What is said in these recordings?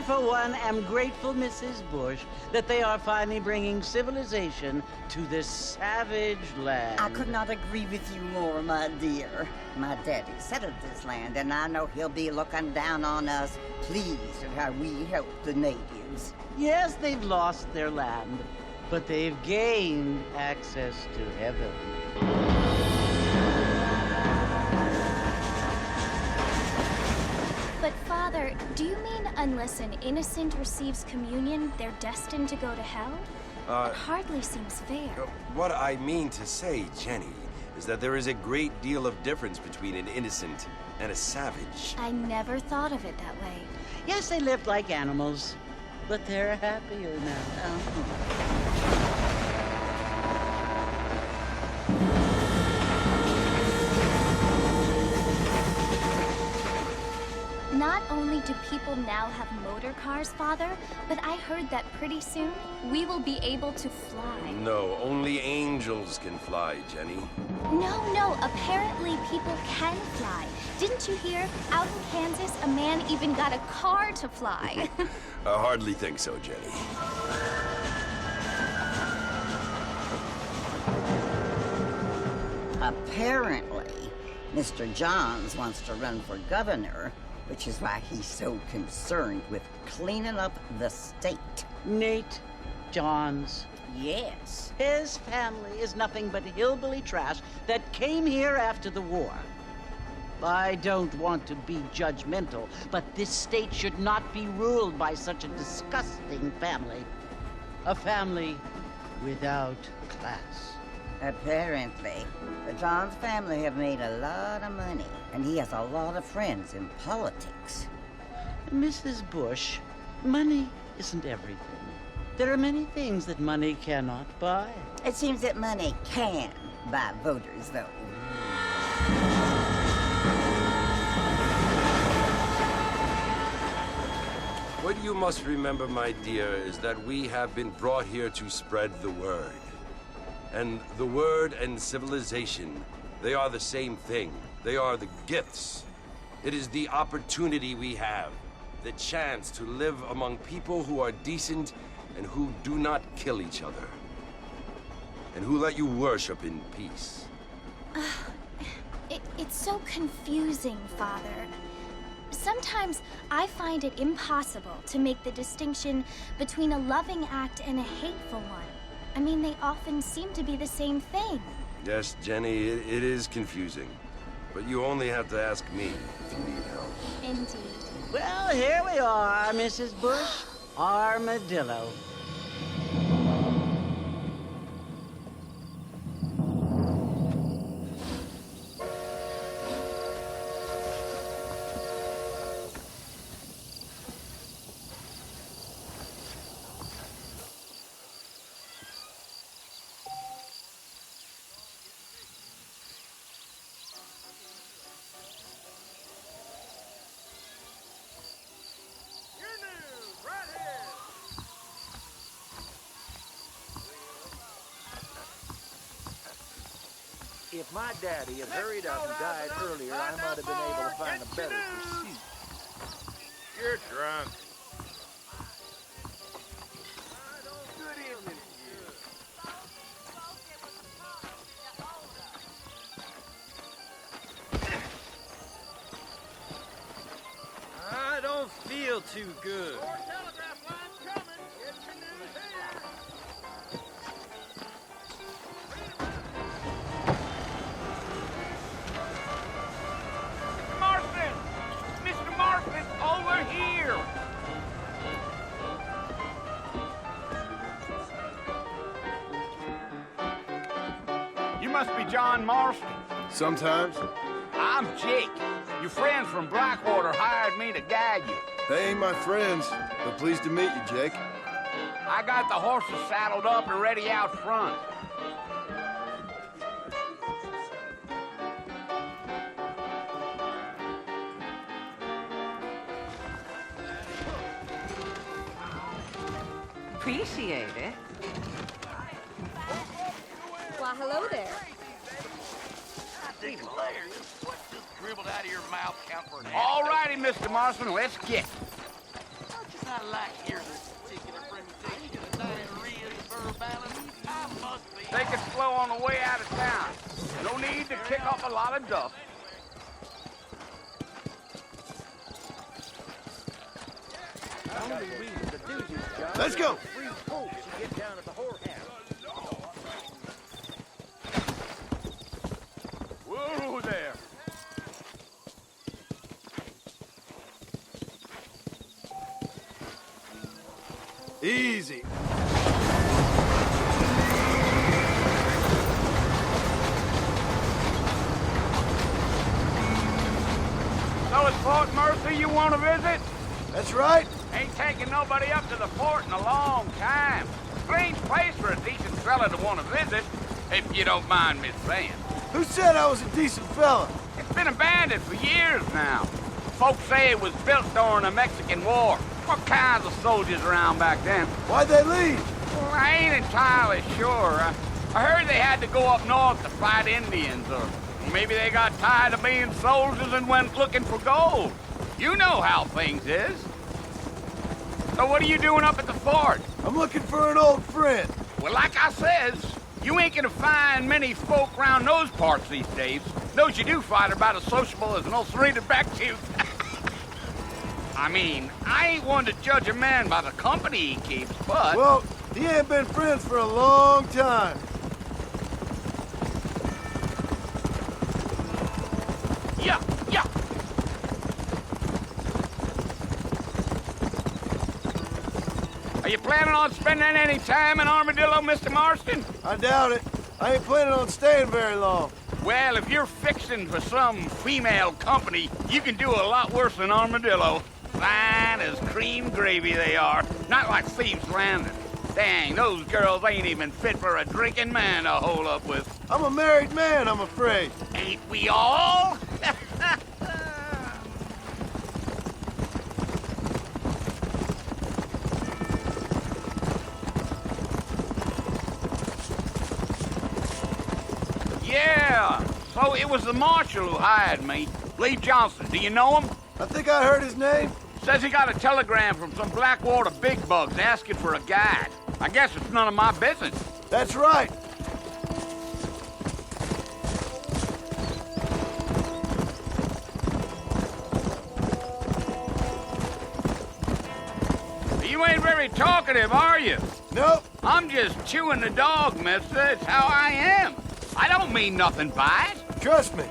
I, for one, am grateful, Mrs. Bush, that they are finally bringing civilization to this savage land. I could not agree with you more, my dear. My daddy settled this land, and I know he'll be looking down on us, pleased at how we help the natives. Yes, they've lost their land, but they've gained access to heaven. But, Father, do you mean unless an innocent receives communion, they're destined to go to hell? That hardly seems fair. What I mean to say, Jenny, is that there is a great deal of difference between an innocent and a savage. I never thought of it that way. Yes, they lived like animals, but they're happier now. Not only do people now have motor cars, Father, but I heard that pretty soon we will be able to fly. No, only angels can fly, Jenny. No, apparently people can fly. Didn't you hear? Out in Kansas, a man even got a car to fly. I hardly think so, Jenny. Apparently, Mr. Johns wants to run for governor, which is why he's so concerned with cleaning up the state. Nate Johns. Yes. His family is nothing but hillbilly trash that came here after the war. I don't want to be judgmental, but this state should not be ruled by such a disgusting family. A family without class. Apparently, the Johns family have made a lot of money, and he has a lot of friends in politics. Mrs. Bush, money isn't everything. There are many things that money cannot buy. It seems that money can buy voters, though. What you must remember, my dear, is that we have been brought here to spread the word. And the word and civilization, they are the same thing. They are the gifts. It is the opportunity we have, the chance to live among people who are decent and who do not kill each other, and who let you worship in peace. It's so confusing, Father. Sometimes I find it impossible to make the distinction between a loving act and a hateful one. I mean, they often seem to be the same thing. Yes, Jenny, it is confusing. But you only have to ask me if you need help. Indeed. Well, here we are, Mrs. Bush. Armadillo. If my daddy had hurried up and died earlier, I might have been able to find a better pursuit. You're drunk. Good evening to you. I don't feel too good. Over here! You must be John Marston. Sometimes. I'm Jake. Your friends from Blackwater hired me to guide you. They ain't my friends, but pleased to meet you, Jake. I got the horses saddled up and ready out front. Appreciate it. Why, hello there. What's this dribbled out of your mouth count for? All righty, Mr. Marston, let's get. I like hearing this particular permutation of diarrhea, verbality. I must be. Take it slow on the way out of town. No need to kick up a lot of dust. Only reason to do this job Let's go. is to free folks to get down at the whorehouse. Whoa there. Easy. So it's Fort Mercy you want to visit? That's right. Ain't taking nobody up to the fort in a long time. Strange place for a decent fella to want to visit, if you don't mind me saying. Who said I was a decent fella? It's been abandoned for years now. Folks say it was built during the Mexican War. What kinds of soldiers around back then? Why'd they leave? Well, I ain't entirely sure. I heard they had to go up north to fight Indians, or maybe they got tired of being soldiers and went looking for gold. You know how things is. So what are you doing up at the fort? I'm looking for an old friend. Well, like I says, you ain't gonna find many folk around those parts these days. Those you do find are about as sociable as an old serrated back tooth. I mean, I ain't one to judge a man by the company he keeps, but... Well, he ain't been friends for a long time. Yeah. Are you planning on spending any time in Armadillo, Mr. Marston? I doubt it. I ain't planning on staying very long. Well, if you're fixing for some female company, you can do a lot worse than Armadillo. Fine as cream gravy they are. Not like Thieves' Landing. Dang, those girls ain't even fit for a drinking man to hole up with. I'm a married man, I'm afraid. Ain't we all? Yeah, so it was the marshal who hired me. Lee Johnson, do you know him? I think I heard his name. Says he got a telegram from some Blackwater big bugs asking for a guide. I guess it's none of my business. That's right. You ain't very talkative, are you? Nope. I'm just chewing the dog, mister. It's how I am. I don't mean nothing by it. Trust me.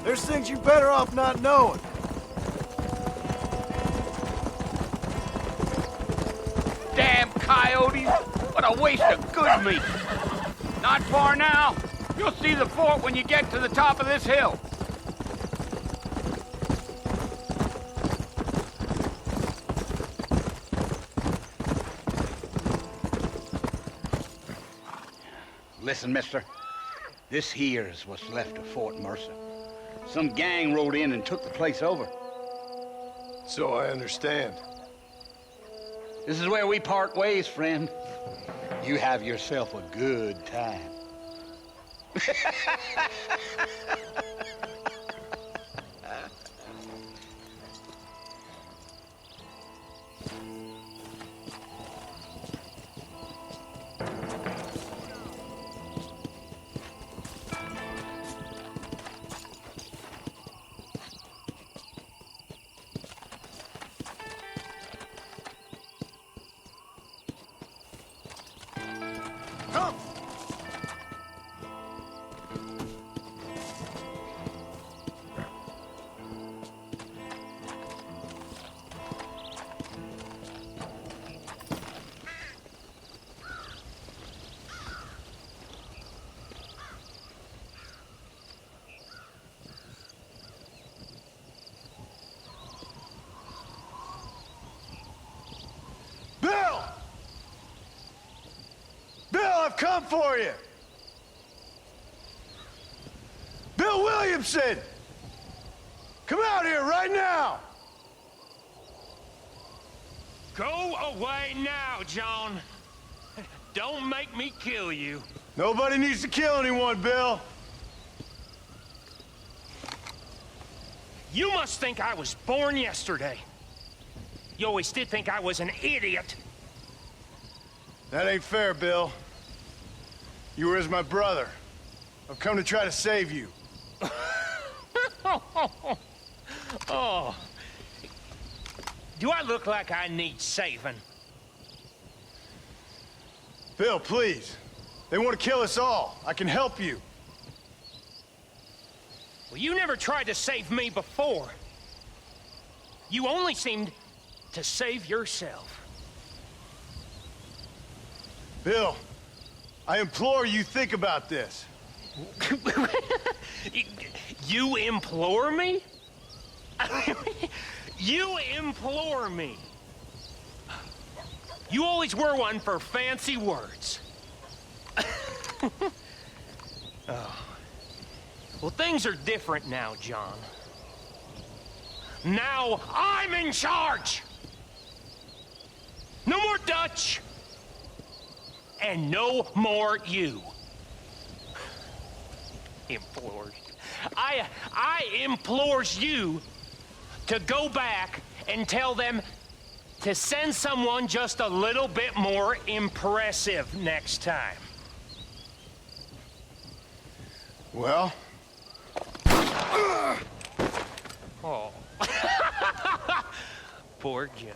There's things you're better off not knowing. Damn coyotes. What a waste of good meat. Not far now. You'll see the fort when you get to the top of this hill. Listen, mister. This here's what's left of Fort Mercer. Some gang rode in and took the place over. So I understand. This is where we part ways, friend. You have yourself a good time. Come! Bill! Bill, I've come for you! Bill Williamson! Come out here right now! Go away now, John. Don't make me kill you. Nobody needs to kill anyone, Bill. You must think I was born yesterday. You always did think I was an idiot. That ain't fair, Bill. You were as my brother. I've come to try to save you. Oh. Do I look like I need saving? Bill, please. They want to kill us all. I can help you. Well, you never tried to save me before. You only seemed to save yourself. Bill, I implore you think about this. You implore me? You implore me. You always were one for fancy words. Oh. Well, things are different now, John. Now I'm in charge! No more Dutch! And no more you. Implores. I implores you to go back and tell them to send someone just a little bit more impressive next time. Well? Oh. Poor John.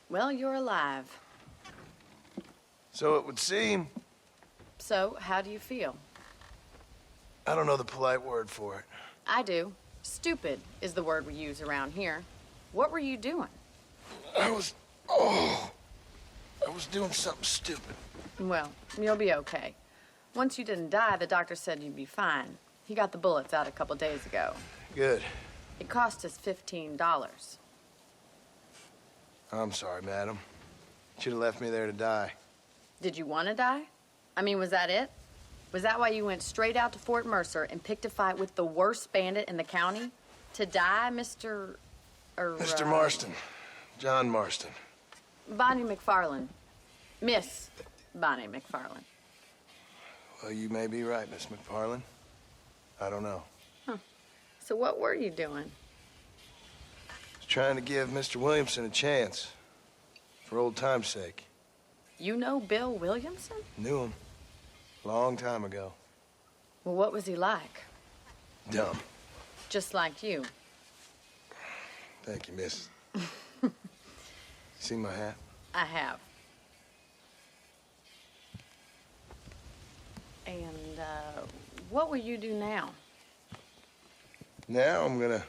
Well, you're alive. So it would seem. So, how do you feel? I don't know the polite word for it. I do. Stupid is the word we use around here. What were you doing? I was doing something stupid. Well, you'll be okay. Once you didn't die, the doctor said you'd be fine. He got the bullets out a couple days ago. Good. It cost us $15. I'm sorry, madam. Should have left me there to die. Did you want to die? I mean, was that it? Was that why you went straight out to Fort Mercer and picked a fight with the worst bandit in the county? To die, Mr. Mr. Marston. John Marston. Bonnie McFarland. Miss Bonnie McFarland. Well, you may be right, Miss McFarland. I don't know. Huh. So what were you doing? I was trying to give Mr. Williamson a chance. For old time's sake. You know Bill Williamson? Knew him. Long time ago. Well, what was he like? Dumb. Just like you. Thank you, miss. See my hat? I have. And, what will you do now? Now I'm gonna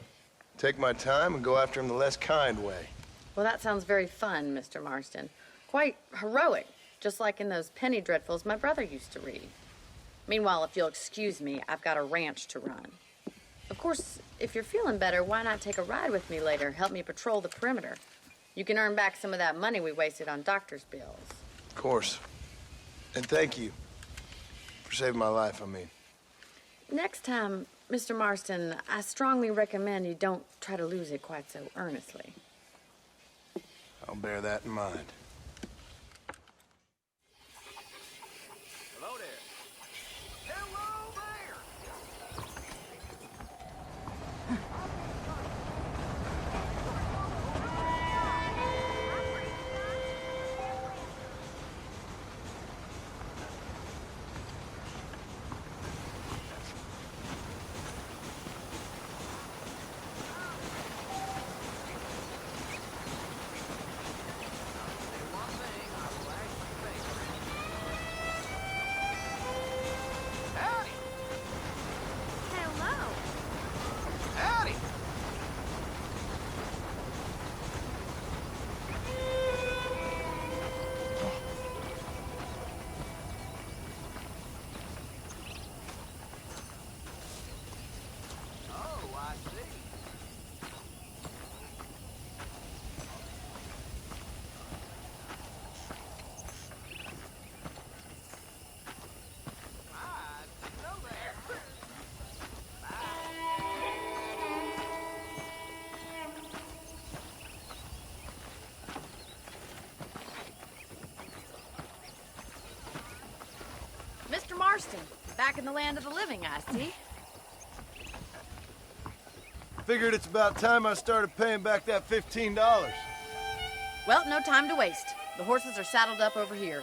take my time and go after him the less kind way. Well, that sounds very fun, Mr. Marston. Quite heroic, just like in those penny dreadfuls my brother used to read. Meanwhile, if you'll excuse me, I've got a ranch to run. Of course, if you're feeling better, why not take a ride with me later? Help me patrol the perimeter. You can earn back some of that money we wasted on doctor's bills. Of course. And thank you for saving my life, I mean. Next time, Mr. Marston, I strongly recommend you don't try to lose it quite so earnestly. I'll bear that in mind. Back in the land of the living, I see. Figured it's about time I started paying back that $15. Well, no time to waste. The horses are saddled up over here.